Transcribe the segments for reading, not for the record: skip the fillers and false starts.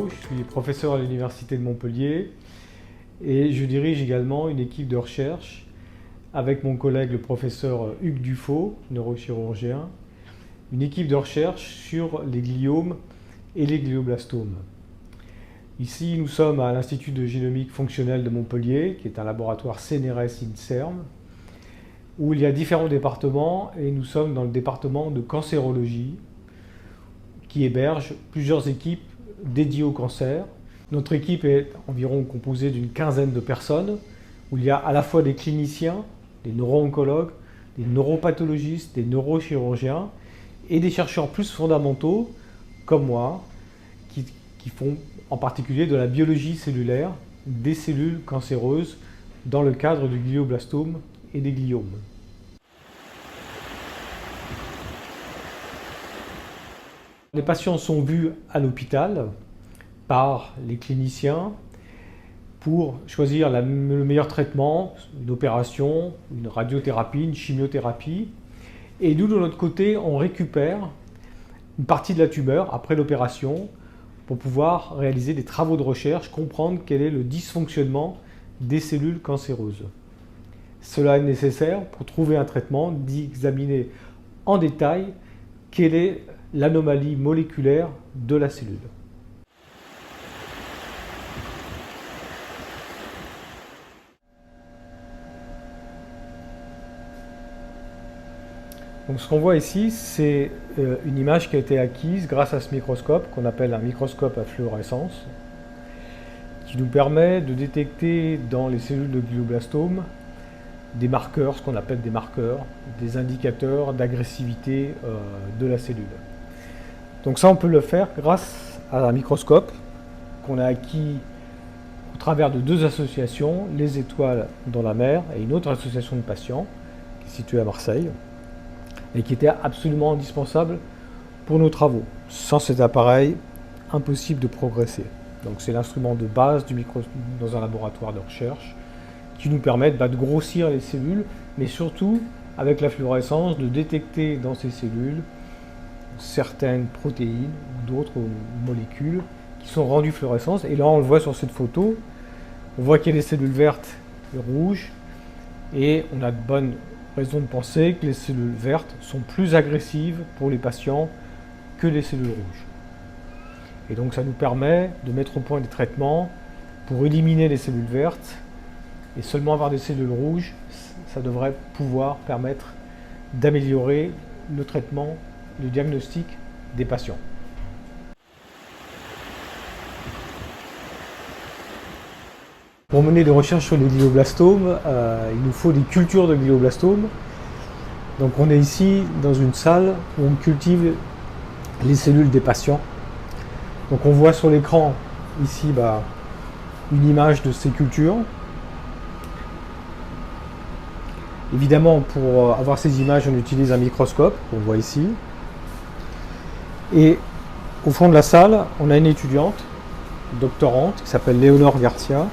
Dufaux, je suis professeur à l'Université de Montpellier et je dirige également une équipe de recherche avec mon collègue le professeur Hugues Dufaux, neurochirurgien, une équipe de recherche sur les gliomes et les glioblastomes. Ici, nous sommes à l'Institut de génomique fonctionnelle de Montpellier, qui est un laboratoire CNRS-INSERM, où il y a différents départements, et nous sommes dans le département de cancérologie, qui héberge plusieurs équipes dédiées au cancer. Notre équipe est environ composée d'une quinzaine de personnes, où il y a à la fois des cliniciens, des neuro-oncologues, des neuropathologistes, des neurochirurgiens, et des chercheurs plus fondamentaux, comme moi, qui font en particulier de la biologie cellulaire des cellules cancéreuses dans le cadre du glioblastome et des gliomes. Les patients sont vus à l'hôpital par les cliniciens pour choisir le meilleur traitement, une opération, une radiothérapie, une chimiothérapie. Et nous, de notre côté, on récupère une partie de la tumeur après l'opération pour pouvoir réaliser des travaux de recherche, comprendre quel est le dysfonctionnement des cellules cancéreuses. Cela est nécessaire pour trouver un traitement, d'examiner en détail quelle est l'anomalie moléculaire de la cellule. Donc, ce qu'on voit ici, c'est une image qui a été acquise grâce à ce microscope qu'on appelle un microscope à fluorescence, qui nous permet de détecter dans les cellules de glioblastome des marqueurs, ce qu'on appelle des marqueurs, des indicateurs d'agressivité de la cellule. Donc ça, on peut le faire grâce à un microscope qu'on a acquis au travers de deux associations, Les Étoiles dans la mer et une autre association de patients qui est située à Marseille et qui était absolument indispensable pour nos travaux. Sans cet appareil, impossible de progresser. Donc c'est l'instrument de base dans un laboratoire de recherche qui nous permet de grossir les cellules, mais surtout, avec la fluorescence, de détecter dans ces cellules certaines protéines ou d'autres molécules qui sont rendues fluorescentes. Et là, on le voit sur cette photo, on voit qu'il y a des cellules vertes et rouges, et on a de bonnes raisons de penser que les cellules vertes sont plus agressives pour les patients que les cellules rouges. Et donc ça nous permet de mettre au point des traitements pour éliminer les cellules vertes, et seulement avoir des cellules rouges, ça devrait pouvoir permettre d'améliorer le traitement, le diagnostic des patients. Pour mener des recherches sur les glioblastomes, il nous faut des cultures de glioblastomes. Donc on est ici dans une salle où on cultive les cellules des patients. Donc on voit sur l'écran ici une image de ces cultures. Évidemment, pour avoir ces images, on utilise un microscope, qu'on voit ici. Et au fond de la salle, on a une étudiante, doctorante, qui s'appelle Léonore Garcia,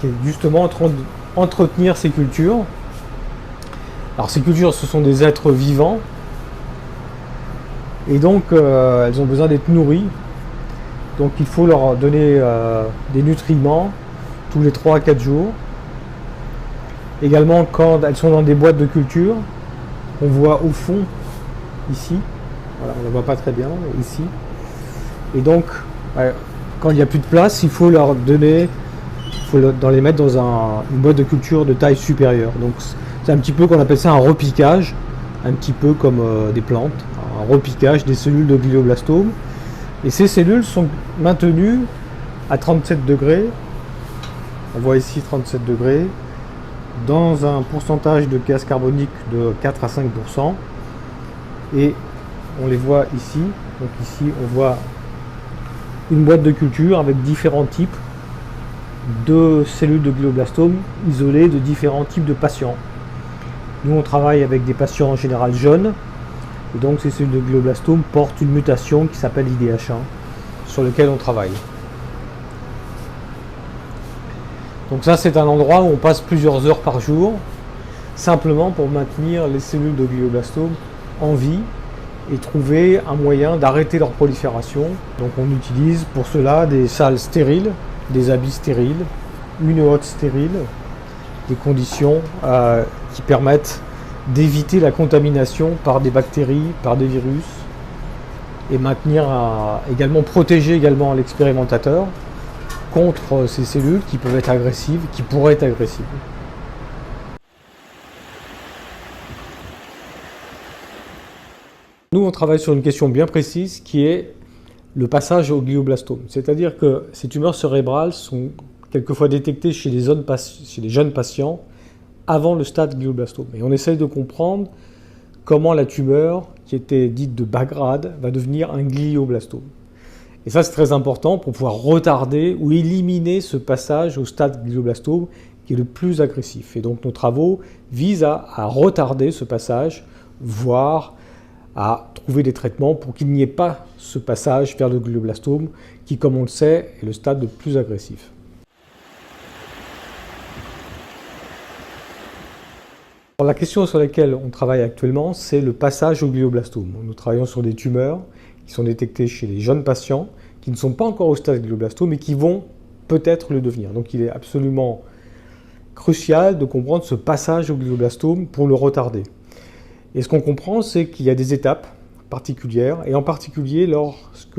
qui est justement en train d'entretenir ces cultures. Alors ces cultures, ce sont des êtres vivants, et donc elles ont besoin d'être nourries. Donc il faut leur donner des nutriments tous les 3 à 4 jours. Également, quand elles sont dans des boîtes de culture, on voit au fond, ici, voilà, on ne la voit pas très bien, mais ici. Et donc, quand il n'y a plus de place, il faut leur donner, les mettre dans une boîte de culture de taille supérieure. Donc, c'est un petit peu qu'on appelle ça un repiquage, un petit peu comme des plantes, un repiquage des cellules de glioblastome. Et ces cellules sont maintenues à 37 degrés, on voit ici 37 degrés, dans un pourcentage de gaz carbonique de 4 à 5%, et on les voit ici. Donc ici on voit une boîte de culture avec différents types de cellules de glioblastome isolées de différents types de patients. Nous on travaille avec des patients en général jeunes, et donc ces cellules de glioblastome portent une mutation qui s'appelle IDH1 sur lequel on travaille. Donc ça, c'est un endroit où on passe plusieurs heures par jour, simplement pour maintenir les cellules de glioblastome en vie et trouver un moyen d'arrêter leur prolifération. Donc on utilise pour cela des salles stériles, des habits stériles, une hotte stérile, des conditions qui permettent d'éviter la contamination par des bactéries, par des virus, et protéger également l'expérimentateur contre ces cellules qui peuvent être agressives, qui pourraient être agressives. Nous, on travaille sur une question bien précise qui est le passage au glioblastome. C'est-à-dire que ces tumeurs cérébrales sont quelquefois détectées chez les jeunes patients avant le stade glioblastome. Et on essaye de comprendre comment la tumeur, qui était dite de bas grade, va devenir un glioblastome. Et ça, c'est très important pour pouvoir retarder ou éliminer ce passage au stade glioblastome qui est le plus agressif. Et donc nos travaux visent à retarder ce passage, voire à trouver des traitements pour qu'il n'y ait pas ce passage vers le glioblastome qui, comme on le sait, est le stade le plus agressif. Alors, la question sur laquelle on travaille actuellement, c'est le passage au glioblastome. Nous travaillons sur des tumeurs qui sont détectées chez les jeunes patients, qui ne sont pas encore au stade glioblastome, mais qui vont peut-être le devenir. Donc il est absolument crucial de comprendre ce passage au glioblastome pour le retarder. Et ce qu'on comprend, c'est qu'il y a des étapes particulières, et en particulier lorsque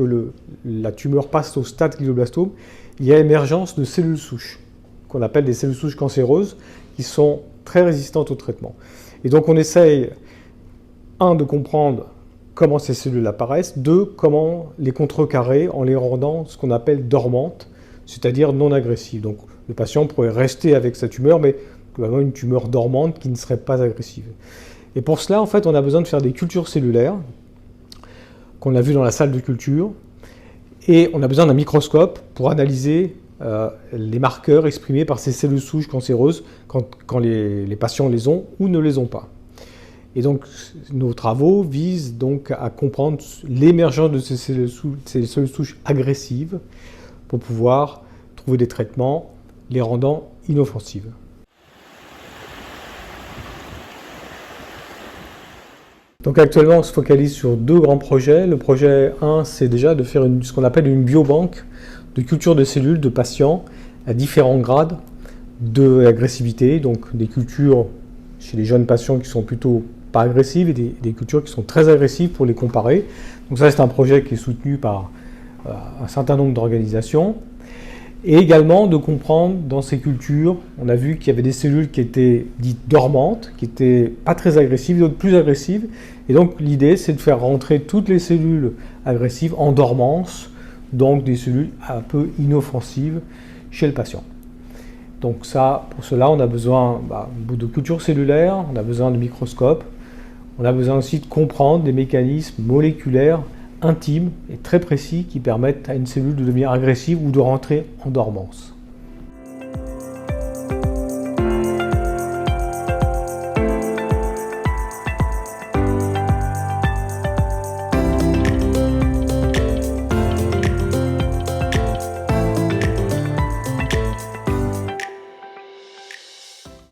la tumeur passe au stade glioblastome, il y a émergence de cellules souches, qu'on appelle des cellules souches cancéreuses, qui sont très résistantes au traitement. Et donc on essaye, de comprendre comment ces cellules apparaissent, comment les contrecarrer en les rendant ce qu'on appelle dormantes, c'est-à-dire non agressives. Donc le patient pourrait rester avec sa tumeur, mais globalement une tumeur dormante qui ne serait pas agressive. Et pour cela, en fait, on a besoin de faire des cultures cellulaires, qu'on a vu dans la salle de culture, et on a besoin d'un microscope pour analyser les marqueurs exprimés par ces cellules souches cancéreuses quand les patients les ont ou ne les ont pas. Et donc, nos travaux visent donc à comprendre l'émergence de ces cellules souches agressives pour pouvoir trouver des traitements les rendant inoffensives. Donc actuellement, on se focalise sur deux grands projets. Le projet 1, c'est déjà de faire ce qu'on appelle une biobanque de culture de cellules de patients à différents grades d'agressivité, donc des cultures chez les jeunes patients qui sont plutôt pas agressives et des cultures qui sont très agressives pour les comparer. Donc ça, c'est un projet qui est soutenu par un certain nombre d'organisations. Et également de comprendre dans ces cultures, on a vu qu'il y avait des cellules qui étaient dites dormantes, qui n'étaient pas très agressives, d'autres plus agressives. Et donc l'idée, c'est de faire rentrer toutes les cellules agressives en dormance, donc des cellules un peu inoffensives chez le patient. Donc ça, pour cela, on a besoin de culture cellulaire, on a besoin de microscopes, on a besoin aussi de comprendre des mécanismes moléculaires intimes et très précis qui permettent à une cellule de devenir agressive ou de rentrer en dormance.